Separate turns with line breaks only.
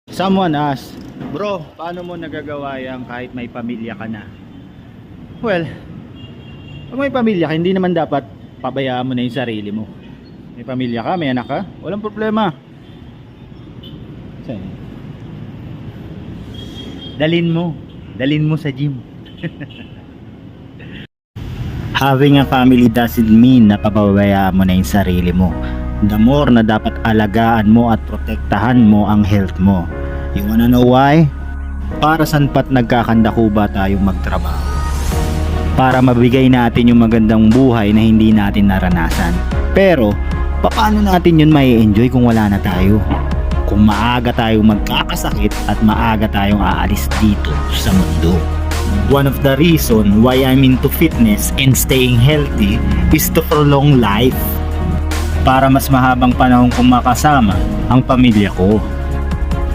Someone asked, bro, paano mo nagagawa yan kahit may pamilya ka na? Well, pag may pamilya ka, hindi naman dapat pabayaan mo na yung sarili mo. May pamilya ka, may anak ka, walang problema. Dalin mo sa gym. Having a family doesn't mean na pababayaan mo na yung sarili mo. The more na dapat alagaan mo at protektahan mo ang health mo. You wanna know why? Para saan pat nagkakandakuba tayong magtrabaho? Para mabigay natin yung magandang buhay na hindi natin naranasan. Pero, paano natin yun mai-enjoy kung wala na tayo? Kung maaga tayong magkakasakit at maaga tayong aalis dito sa mundo. One of the reason why I'm into fitness and staying healthy is to prolong life. Para mas mahabang panahon kong makasama ang pamilya ko.